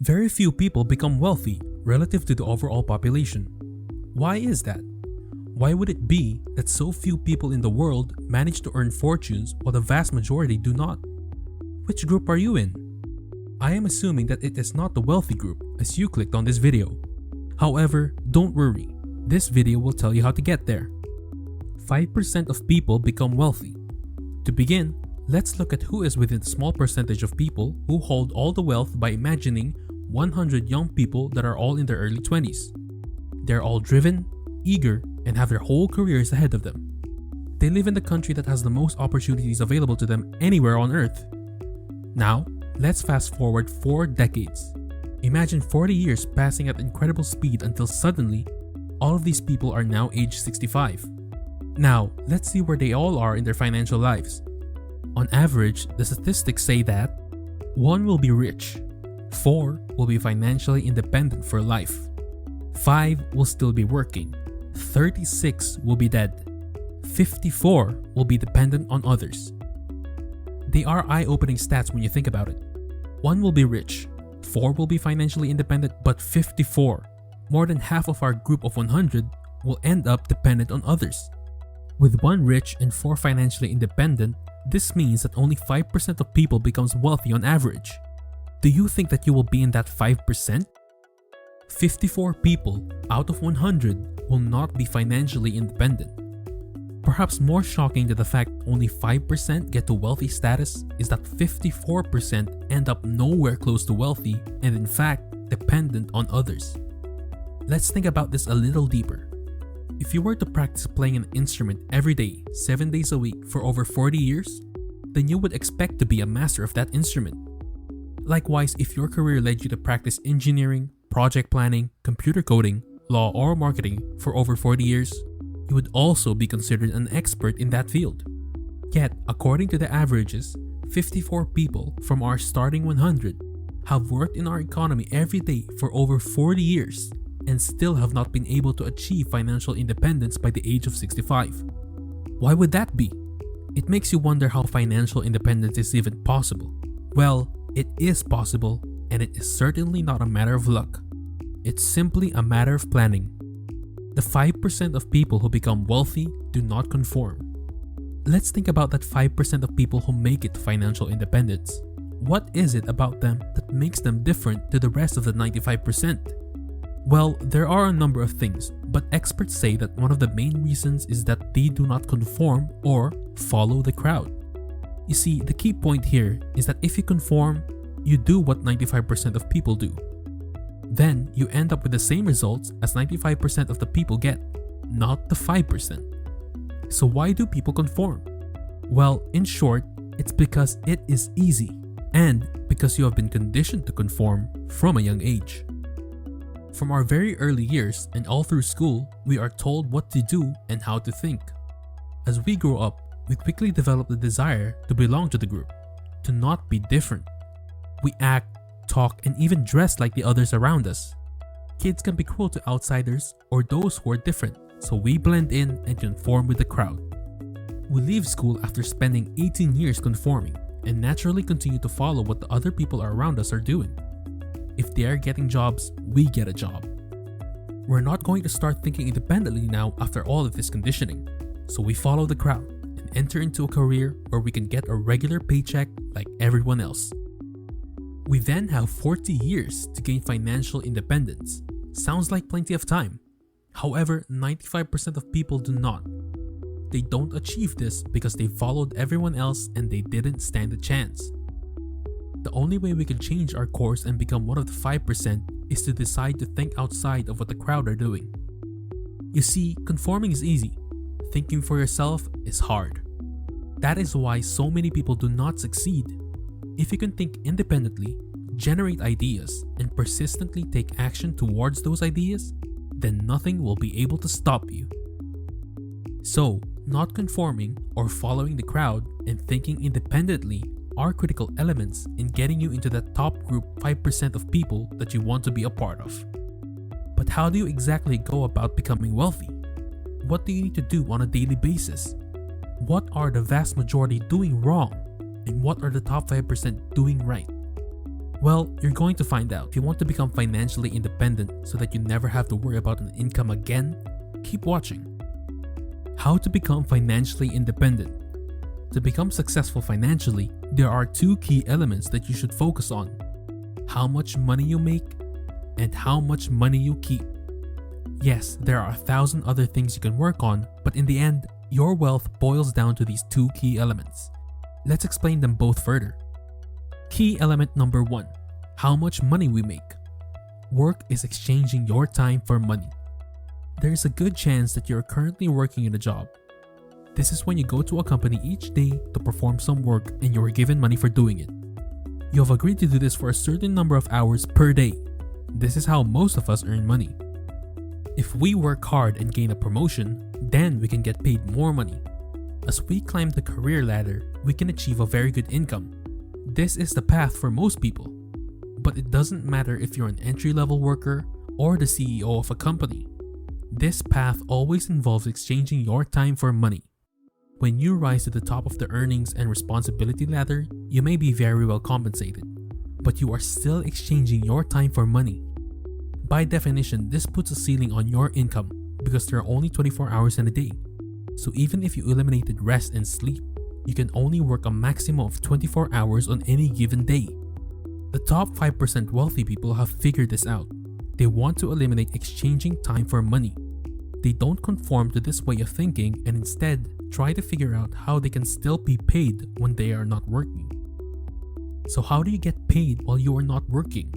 Very few people become wealthy relative to the overall population. Why is that? Why would it be that so few people in the world manage to earn fortunes while the vast majority do not? Which group are you in? I am assuming that it is not the wealthy group as you clicked on this video. However, don't worry, this video will tell you how to get there. 5% of people become wealthy. To begin, let's look at who is within the small percentage of people who hold all the wealth by imagining 100 young people that are all in their early 20s. They're all driven, eager, and have their whole careers ahead of them. They live in the country that has the most opportunities available to them anywhere on earth. Now, let's fast forward 4 decades. Imagine 40 years passing at incredible speed until suddenly, all of these people are now age 65. Now, let's see where they all are in their financial lives. On average, the statistics say that 1 will be rich, 4 will be financially independent for life, 5 will still be working, 36 will be dead, 54 will be dependent on others. They are eye-opening stats when you think about it. 1 will be rich, 4 will be financially independent, but 54, more than half of our group of 100, will end up dependent on others. With 1 rich and 4 financially independent, this means that only 5% of people becomes wealthy on average. Do you think that you will be in that 5%? 54 people out of 100 will not be financially independent. Perhaps more shocking than the fact only 5% get to wealthy status is that 54% end up nowhere close to wealthy and in fact dependent on others. Let's think about this a little deeper. If you were to practice playing an instrument every day, 7 days a week for over 40 years, then you would expect to be a master of that instrument. Likewise, if your career led you to practice engineering, project planning, computer coding, law, or marketing for over 40 years, you would also be considered an expert in that field. Yet, according to the averages, 54 people from our starting 100 have worked in our economy every day for over 40 years and still have not been able to achieve financial independence by the age of 65. Why would that be? It makes you wonder how financial independence is even possible. Well, it is possible, and it is certainly not a matter of luck. It's simply a matter of planning. The 5% of people who become wealthy do not conform. Let's think about that 5% of people who make it to financial independence. What is it about them that makes them different to the rest of the 95%? Well, there are a number of things, but experts say that one of the main reasons is that they do not conform or follow the crowd. You see, the key point here is that if you conform, you do what 95% of people do. Then you end up with the same results as 95% of the people get, not the 5%. So why do people conform? Well, in short, it's because it is easy and because you have been conditioned to conform from a young age. From our very early years and all through school, we are told what to do and how to think. As we grow up, we quickly develop the desire to belong to the group, to not be different. We act, talk, and even dress like the others around us. Kids can be cruel to outsiders or those who are different, so we blend in and conform with the crowd. We leave school after spending 18 years conforming and naturally continue to follow what the other people around us are doing. If they are getting jobs, we get a job. We're not going to start thinking independently now after all of this conditioning, so we follow the crowd and enter into a career where we can get a regular paycheck like everyone else. We then have 40 years to gain financial independence. Sounds like plenty of time. However, 95% of people do not. They don't achieve this because they followed everyone else and they didn't stand a chance. The only way we can change our course and become one of the 5% is to decide to think outside of what the crowd are doing. You see, conforming is easy. Thinking for yourself is hard. That is why so many people do not succeed. If you can think independently, generate ideas, and persistently take action towards those ideas, then nothing will be able to stop you. So, not conforming or following the crowd and thinking independently are critical elements in getting you into that top group 5% of people that you want to be a part of. But how do you exactly go about becoming wealthy? What do you need to do on a daily basis? What are the vast majority doing wrong? And what are the top 5% doing right? Well, you're going to find out. If you want to become financially independent so that you never have to worry about an income again, keep watching. How to become financially independent. To become successful financially, there are two key elements that you should focus on: how much money you make and how much money you keep. Yes, there are 1,000 other things you can work on, but in the end, your wealth boils down to these two key elements. Let's explain them both further. Key element number 1, how much money we make. Work is exchanging your time for money. There is a good chance that you're currently working in a job. This is when you go to a company each day to perform some work and you are given money for doing it. You have agreed to do this for a certain number of hours per day. This is how most of us earn money. If we work hard and gain a promotion, then we can get paid more money. As we climb the career ladder, we can achieve a very good income. This is the path for most people. But it doesn't matter if you're an entry-level worker or the CEO of a company. This path always involves exchanging your time for money. When you rise to the top of the earnings and responsibility ladder, you may be very well compensated, but you are still exchanging your time for money. By definition, this puts a ceiling on your income because there are only 24 hours in a day. So even if you eliminated rest and sleep, you can only work a maximum of 24 hours on any given day. The top 5% wealthy people have figured this out. They want to eliminate exchanging time for money. They don't conform to this way of thinking and instead try to figure out how they can still be paid when they are not working. So how do you get paid while you are not working?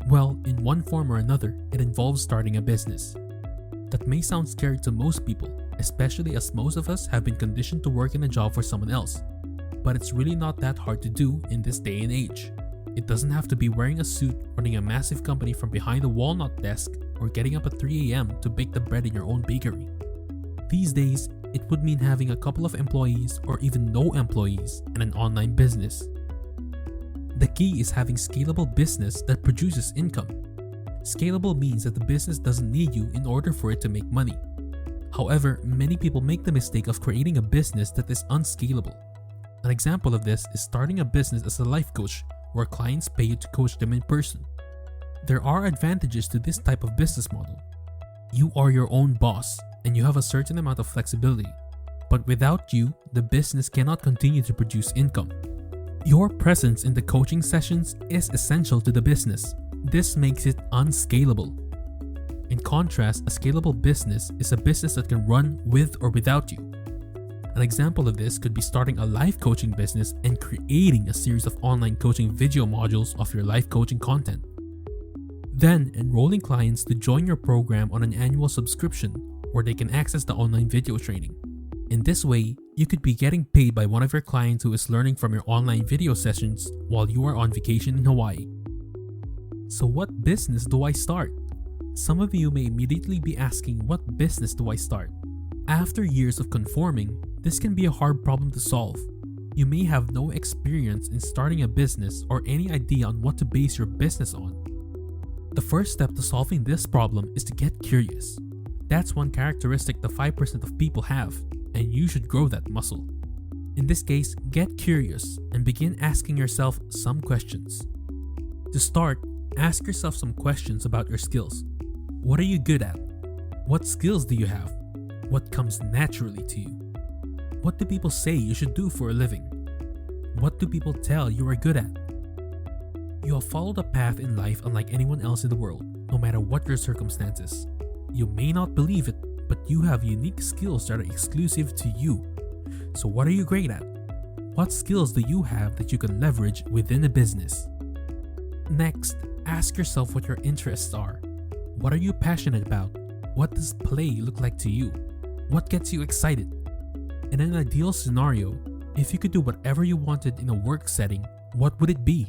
Well, in one form or another, it involves starting a business. That may sound scary to most people, especially as most of us have been conditioned to work in a job for someone else. But it's really not that hard to do in this day and age. It doesn't have to be wearing a suit, running a massive company from behind a walnut desk, or getting up at 3 a.m. to bake the bread in your own bakery. These days, it would mean having a couple of employees or even no employees and an online business. The key is having scalable business that produces income. Scalable means that the business doesn't need you in order for it to make money. However, many people make the mistake of creating a business that is unscalable. An example of this is starting a business as a life coach where clients pay you to coach them in person. There are advantages to this type of business model. You are your own boss and you have a certain amount of flexibility. But without you, the business cannot continue to produce income. Your presence in the coaching sessions is essential to the business. This makes it unscalable. In contrast, a scalable business is a business that can run with or without you. An example of this could be starting a life coaching business and creating a series of online coaching video modules of your life coaching content. Then enrolling clients to join your program on an annual subscription where they can access the online video training. In this way, you could be getting paid by one of your clients who is learning from your online video sessions while you are on vacation in Hawaii. So what business do I start? Some of you may immediately be asking, what business do I start? After years of conforming, this can be a hard problem to solve. You may have no experience in starting a business or any idea on what to base your business on. The first step to solving this problem is to get curious. That's one characteristic the 5% of people have, and you should grow that muscle. In this case, get curious and begin asking yourself some questions. To start, ask yourself some questions about your skills. What are you good at? What skills do you have? What comes naturally to you? What do people say you should do for a living? What do people tell you are good at? You have followed a path in life unlike anyone else in the world, no matter what your circumstances. You may not believe it, but you have unique skills that are exclusive to you. So what are you great at? What skills do you have that you can leverage within a business? Next, ask yourself what your interests are. What are you passionate about? What does play look like to you? What gets you excited? In an ideal scenario, if you could do whatever you wanted in a work setting, what would it be?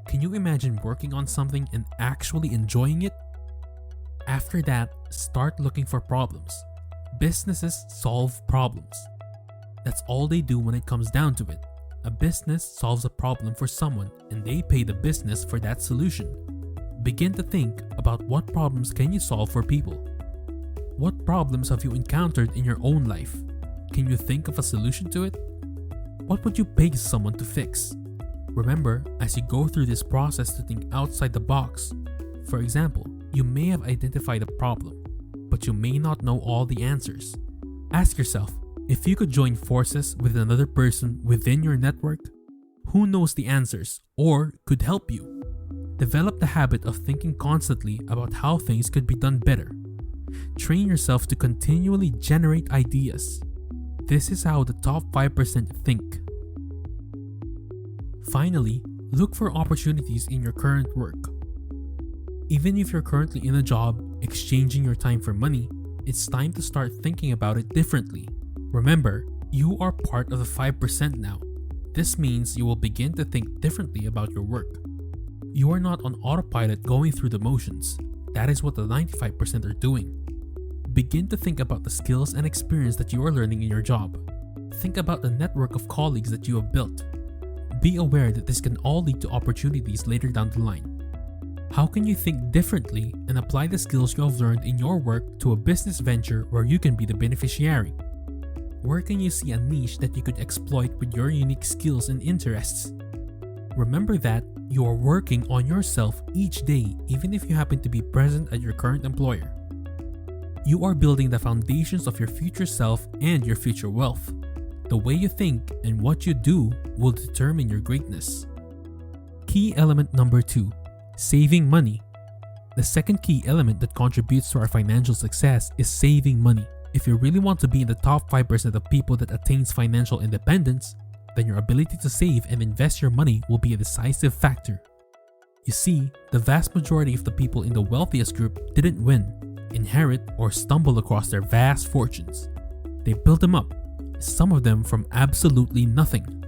Can you imagine working on something and actually enjoying it? After that, start looking for problems. Businesses solve problems. That's all they do when it comes down to it. A business solves a problem for someone and they pay the business for that solution. Begin to think about what problems can you solve for people. What problems have you encountered in your own life? Can you think of a solution to it? What would you pay someone to fix? Remember, as you go through this process to think outside the box. For example, you may have identified a problem, but you may not know all the answers. Ask yourself, if you could join forces with another person within your network, who knows the answers or could help you? Develop the habit of thinking constantly about how things could be done better. Train yourself to continually generate ideas. This is how the top 5% think. Finally, look for opportunities in your current work. Even if you're currently in a job, exchanging your time for money, it's time to start thinking about it differently. Remember, you are part of the 5% now. This means you will begin to think differently about your work. You are not on autopilot going through the motions. That is what the 95% are doing. Begin to think about the skills and experience that you are learning in your job. Think about the network of colleagues that you have built. Be aware that this can all lead to opportunities later down the line. How can you think differently and apply the skills you have learned in your work to a business venture where you can be the beneficiary? Where can you see a niche that you could exploit with your unique skills and interests? Remember that you are working on yourself each day, even if you happen to be present at your current employer. You are building the foundations of your future self and your future wealth. The way you think and what you do will determine your greatness. Key element number 2, saving money. The second key element that contributes to our financial success is saving money. If you really want to be in the top 5% of people that attains financial independence, then your ability to save and invest your money will be a decisive factor. You see, the vast majority of the people in the wealthiest group didn't win, inherit, or stumble across their vast fortunes. They built them up, some of them from absolutely nothing.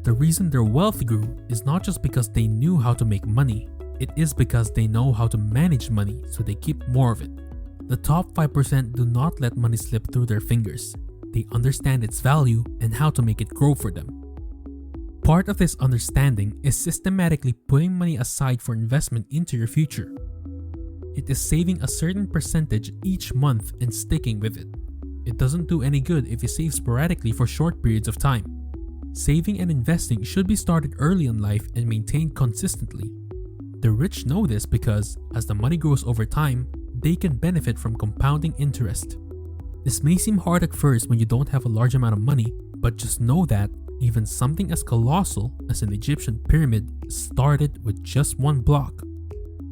The reason their wealth grew is not just because they knew how to make money, it is because they know how to manage money so they keep more of it. The top 5% do not let money slip through their fingers. They understand its value and how to make it grow for them. Part of this understanding is systematically putting money aside for investment into your future. It is saving a certain percentage each month and sticking with it. It doesn't do any good if you save sporadically for short periods of time. Saving and investing should be started early in life and maintained consistently. The rich know this because, as the money grows over time, they can benefit from compounding interest. This may seem hard at first when you don't have a large amount of money, but just know that even something as colossal as an Egyptian pyramid started with just one block.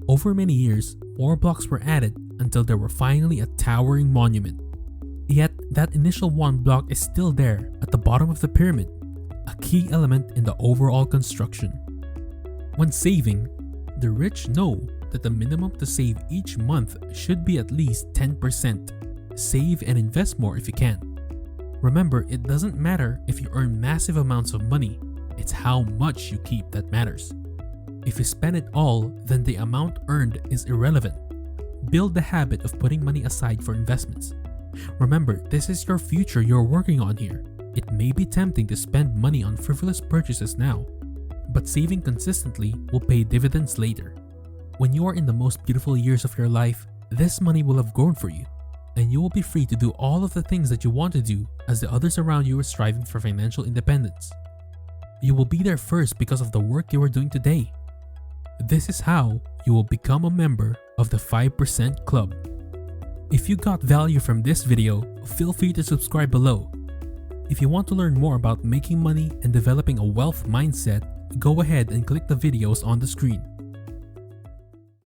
Over many years, more blocks were added until there were finally a towering monument. Yet, that initial one block is still there at the bottom of the pyramid, a key element in the overall construction. When saving, the rich know that the minimum to save each month should be at least 10%. Save and invest more if you can. Remember, it doesn't matter if you earn massive amounts of money, it's how much you keep that matters. If you spend it all, then the amount earned is irrelevant. Build the habit of putting money aside for investments. Remember, this is your future you're working on here. It may be tempting to spend money on frivolous purchases now, but saving consistently will pay dividends later. When you are in the most beautiful years of your life, this money will have grown for you, and you will be free to do all of the things that you want to do as the others around you are striving for financial independence. You will be there first because of the work you are doing today. This is how you will become a member of the 5% Club. If you got value from this video, feel free to subscribe below. If you want to learn more about making money and developing a wealth mindset, go ahead and click the videos on the screen.